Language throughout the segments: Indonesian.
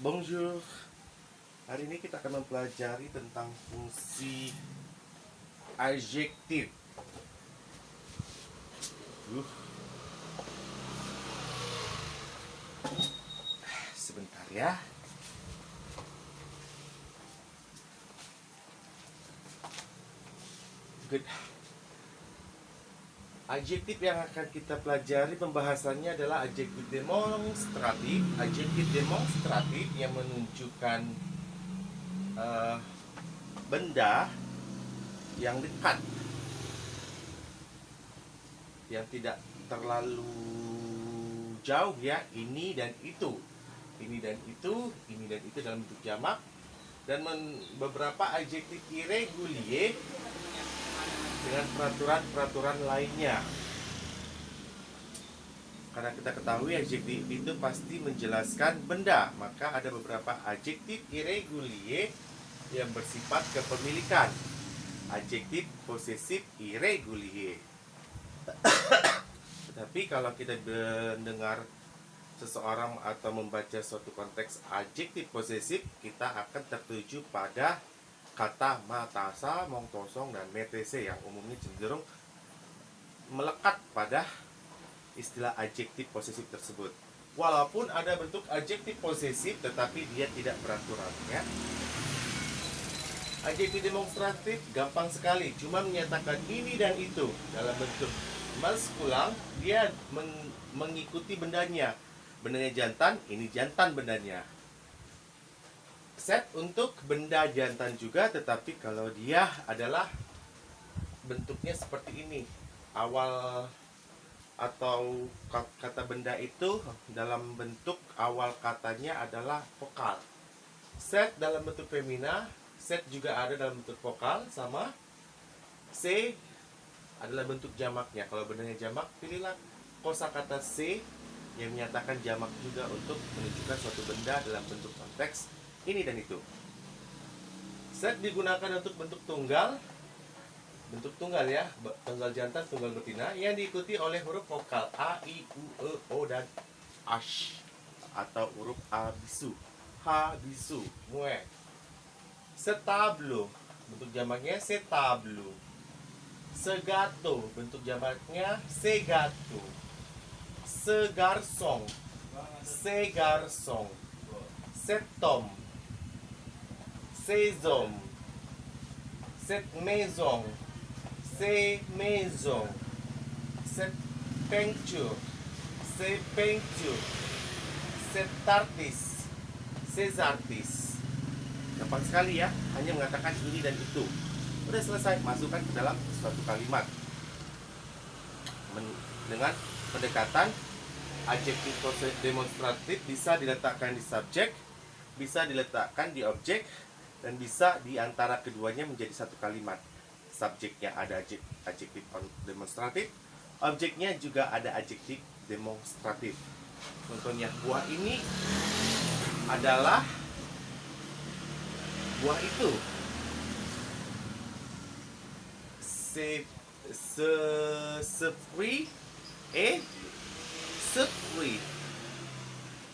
Bonjour. Hari ini kita akan mempelajari tentang fungsi adjektif. Uh, Sebentar ya. Good. Adjektif yang akan kita pelajari pembahasannya adalah adjektif demonstratif. Adjektif demonstratif yang menunjukkan benda yang dekat, yang tidak terlalu jauh ya, ini dan itu, ini dan itu, ini dan itu dalam bentuk jamak, dan beberapa adjektif irregulier dengan peraturan-peraturan lainnya. Karena kita ketahui adjektif itu pasti menjelaskan benda, maka ada beberapa adjektif irregulier yang bersifat kepemilikan. Adjektif posesif irregulier. Tetapi kalau kita mendengar seseorang atau membaca suatu konteks adjektif posesif, kita akan tertuju pada kata matasa, mongtosong, dan metese yang umumnya cenderung melekat pada istilah adjektif posesif tersebut. Walaupun ada bentuk adjektif posesif, tetapi dia tidak beraturan ya. Adjektif demonstratif gampang sekali, cuma menyatakan ini dan itu dalam bentuk maskulang. Dia mengikuti bendanya. Bendanya jantan, ini jantan bendanya. Set untuk benda jantan juga, tetapi kalau dia adalah bentuknya seperti ini, awal atau kata benda itu dalam bentuk awal katanya adalah vokal. Set dalam bentuk femina, set juga ada dalam bentuk vokal, sama C adalah bentuk jamaknya. Kalau bendanya jamak, pilihlah kosakata C yang menyatakan jamak juga untuk menunjukkan suatu benda dalam bentuk konteks ini dan itu. Set digunakan untuk bentuk tunggal ya, tunggal jantan, tunggal betina, yang diikuti oleh huruf vokal A, I, U, E, O, dan ash, atau huruf A bisu, H bisu, mue. Setablo, bentuk jamaknya setablo. Segato, bentuk jamaknya segato. Segarsong, segarsong. Setom, sezom. Set maison, se maison. Set peinture, se peinture. Set artis, ses artis. Gampang sekali ya, hanya mengatakan ini dan itu. Udah selesai, masukkan ke dalam suatu kalimat dengan pendekatan adjektif demonstratif. Bisa diletakkan di subjek, bisa diletakkan di objek, dan bisa di antara keduanya menjadi satu kalimat. Subjeknya ada adjektif demonstratif, objeknya juga ada adjektif demonstratif. Contohnya, buah ini adalah buah itu. Ce fruit est ce fruit.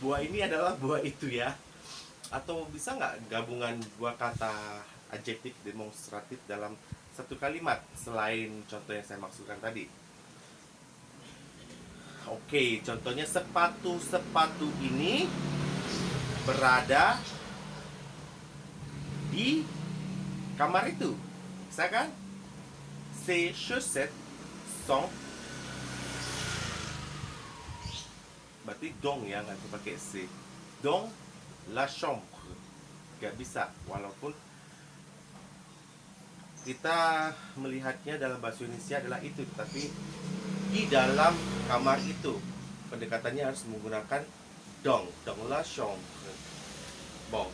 Buah ini adalah buah itu ya. Atau bisa nggak gabungan dua kata adjektif demonstratif dalam satu kalimat selain contoh yang saya maksudkan tadi? Oke, contohnya sepatu ini berada di kamar itu. Bisa kan? Ces chaussettes sont, berarti dong ya, nggak pakai C. Dong la chambre. Gak bisa, walaupun kita melihatnya dalam bahasa Indonesia adalah itu, tapi di dalam kamar itu pendekatannya harus menggunakan dong la chambre. Bon.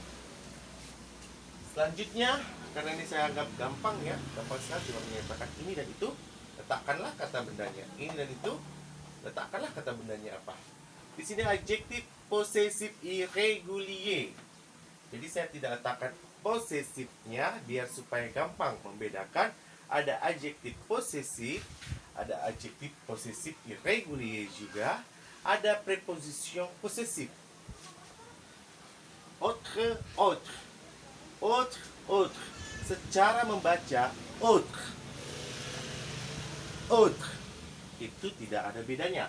Selanjutnya, karena ini saya anggap gampang ya, gampang sekali cuma menyatakan ini dan itu, letakkanlah kata bendanya. Ini dan itu, letakkanlah kata bendanya apa. Di sini adjektif posesif irregulier. Jadi saya tidak letakkan posesifnya biar supaya gampang membedakan. Ada adjektif posesif, ada adjektif posesif irregulier juga, ada preposition posesif. autre, autre, autre, autre. Secara membaca autre, autre itu tidak ada bedanya.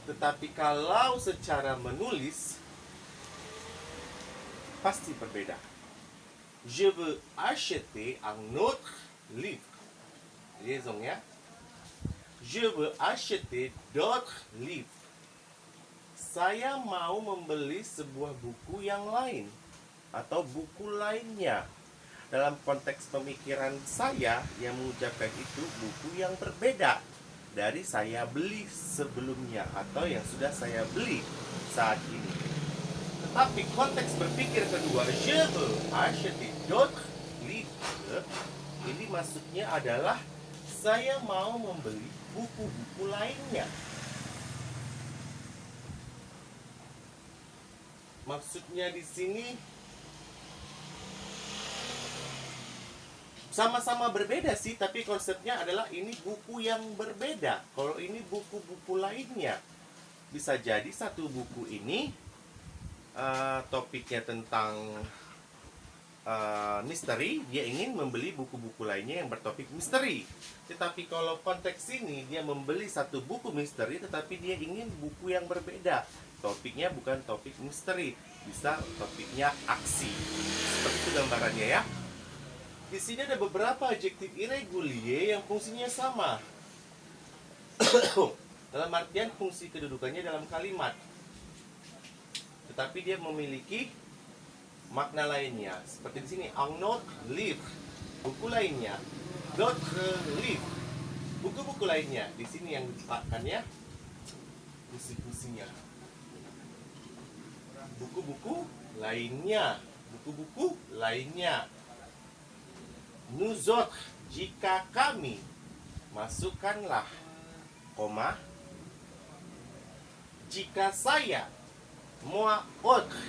Tetapi kalau secara menulis pasti berbeda. Je veux acheter un autre livre. Liaison ya. Je veux acheter d'autres livres. Saya mau membeli sebuah buku yang lain atau buku lainnya. Dalam konteks pemikiran saya yang mengucapkan itu buku yang berbeda dari saya beli sebelumnya atau yang sudah saya beli saat ini. Tetapi konteks berpikir kedua, je veux acheter d'autres livres, ini maksudnya adalah saya mau membeli buku-buku lainnya. Maksudnya di sini sama-sama berbeda sih, tapi konsepnya adalah ini buku yang berbeda. Kalau ini buku-buku lainnya, bisa jadi satu buku ini topiknya tentang misteri, dia ingin membeli buku-buku lainnya yang bertopik misteri. Tetapi kalau konteks ini dia membeli satu buku misteri, tetapi dia ingin buku yang berbeda. Topiknya bukan topik misteri, bisa topiknya aksi. Seperti itu gambarannya ya. Di sini ada beberapa adjektif irregulier yang fungsinya sama. Dalam artian fungsi kedudukannya dalam kalimat. Tetapi dia memiliki makna lainnya. Seperti di sini, un autre livre, buku lainnya. D'autres livres, buku-buku lainnya. Di sini yang diletakkannya fungsi-fungsinya. Buku-buku lainnya, buku-buku lainnya. Nous autres, jika kami, masukkanlah, koma. Jika saya, moi autre,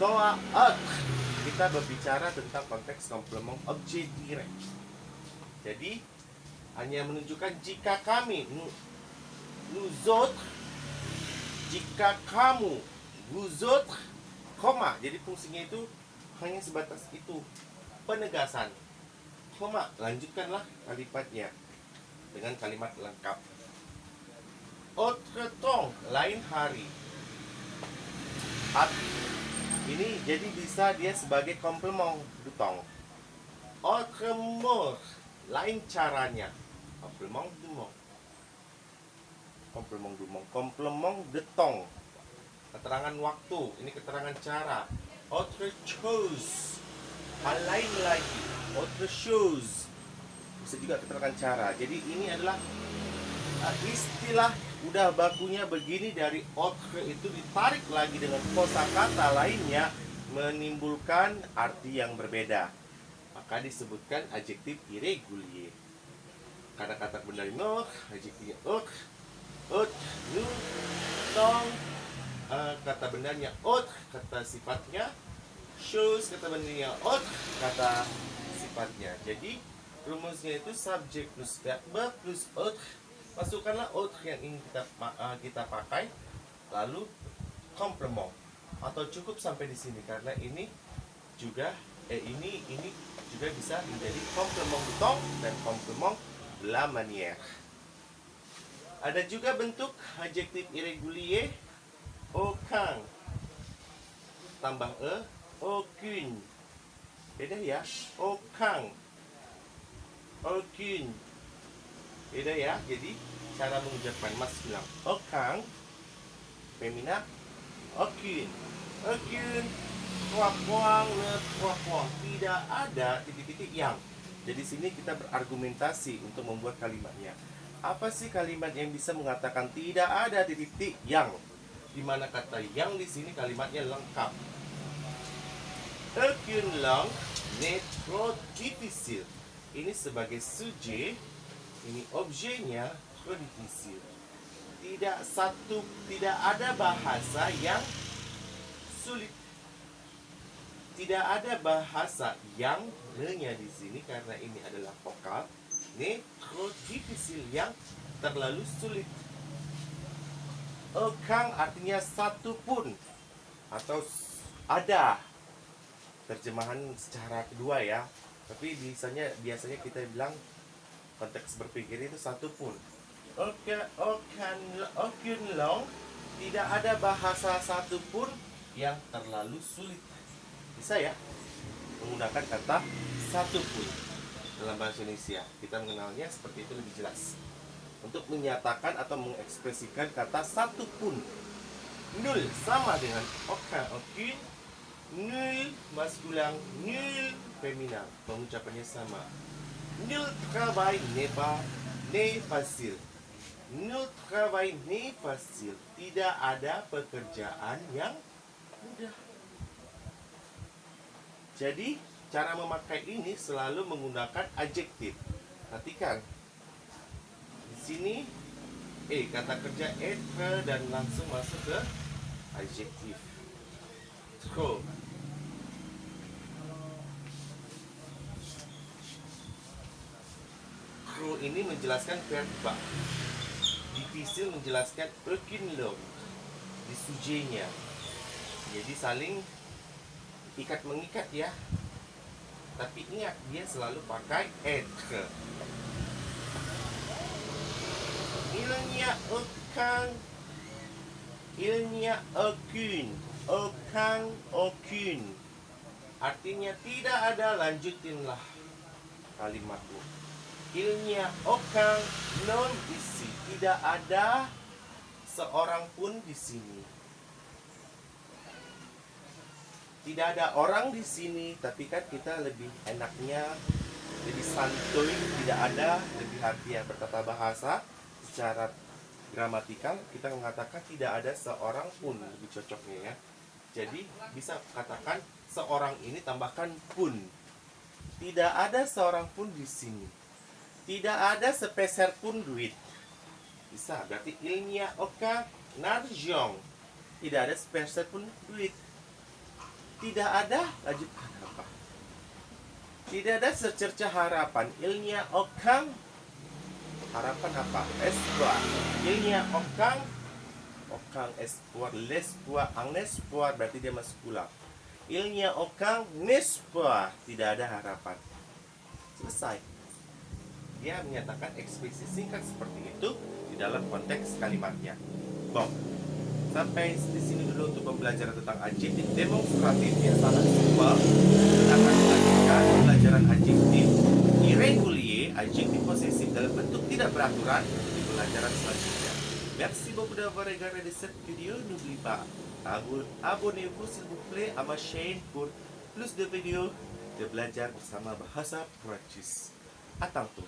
toi autre. Kita berbicara tentang konteks komplement objet direct. Jadi hanya menunjukkan jika kami, nous autres, jika kamu, vous autres, koma. Jadi fungsinya itu hanya sebatas itu, penegasan. Koma, lanjutkanlah kalimatnya dengan kalimat lengkap. Autre temps, lain hari. Ini jadi bisa dia sebagai complement du temps. Autre mode, lain caranya. Complement du mot. Complement du mot. Complement de temps. Keterangan waktu, ini keterangan cara. Autre chose, hal lain lagi. Autre chose, bisa juga keterangan cara. Jadi ini adalah istilah udah bakunya begini dari autre itu ditarik lagi dengan kosakata lainnya menimbulkan arti yang berbeda. Maka disebutkan adjektif irregulier. Karena kata benar no, adjektifnya autre, nous, temps, kata benarnya autre, kata sifatnya chose, kata benarnya autre, kata sifatnya. Jadi rumusnya itu subjek plus verb plus autre. Masukkanlah autre yang ingin kita pakai, lalu complement. Atau cukup sampai di sini karena ini juga ini juga bisa menjadi complement du temps dan complement de la manière. Ada juga bentuk adjektif irregulier aucun tambah aucune. Beda ya, aucun, aucune. Beda ya, jadi cara mengucapkan maskulin aucun, femina aucune. Aucune, tidak ada titik-titik yang. Jadi sini kita berargumentasi untuk membuat kalimatnya. Apa sih kalimat yang bisa mengatakan tidak ada titik-titik yang? Dimana kata yang di sini kalimatnya lengkap. Aucune langue n'est trop difficile. Ini sebagai sujet, ini objeknya trop difficile. Tidak ada bahasa yang sulit. Tidak ada bahasa yang nya di sini karena ini adalah vokal. N'est trop difficile, yang terlalu sulit. Aucun artinya satu pun atau Ada terjemahan secara kedua ya, tapi biasanya kita bilang konteks berpikir itu satu pun. Okun long, tidak ada bahasa satu pun yang terlalu sulit. Bisa ya menggunakan kata satu pun dalam bahasa Indonesia. Kita mengenalnya seperti itu lebih jelas. Untuk menyatakan atau mengekspresikan kata satu pun. Nul sama dengan okun. Nul maskulang, nul feminan. Pengucapannya sama. Nul travail n'est pas facile. Nul travail n'est facile. Tidak ada pekerjaan yang mudah. Jadi, cara memakai ini selalu menggunakan adjektif. Perhatikan. Di sini kata kerja être dan langsung masuk ke adjektif. Trop. Trop ini menjelaskan verba. Difficile menjelaskan aucun long di sujetnya. Jadi saling ikat mengikat ya. Tapi ingat, dia selalu pakai être. Il n'y a aucune. Artinya tidak ada, lanjutinlah kalimatmu. Il n'y a aucun non ici. Tidak ada seorang pun di sini. Tidak ada orang di sini, tapi kan kita lebih enaknya, lebih santuy, tidak ada, lebih hati ya bertata bahasa. Secara gramatikal kita mengatakan tidak ada seorang pun, lebih cocoknya ya. Jadi bisa katakan seorang ini tambahkan pun. Tidak ada seorang pun di sini. Tidak ada sepeser pun duit. Bisa, berarti il n'y a aucun argent. Tidak ada sepeser pun duit. Tidak ada, lanjutkan apa? Tidak ada secerca harapan. Il n'y a aucun, harapan apa? Espoir. Il n'y a aucun espoir. L'espoir, un espoir berarti dia maskulah. Il n'y a aucun espoir. Tidak ada harapan. Selesai. Dia menyatakan ekspresi singkat seperti itu di dalam konteks kalimatnya. Bon. Sampai di sini dulu untuk pembelajaran tentang adjektif demonstratif yang sangat simpel. Kita akan melanjutkan pembelajaran adjektif irregulier, adjektif posesif dalam bentuk tidak beraturan di pelajaran selanjutnya. Merci beaucoup d'avoir regardé cette vidéo. N'oubliez pas, abonnez-vous s'il vous plaît à ma chaîne pour plus de vidéos de belajar bersama bahasa Prancis. À tantôt.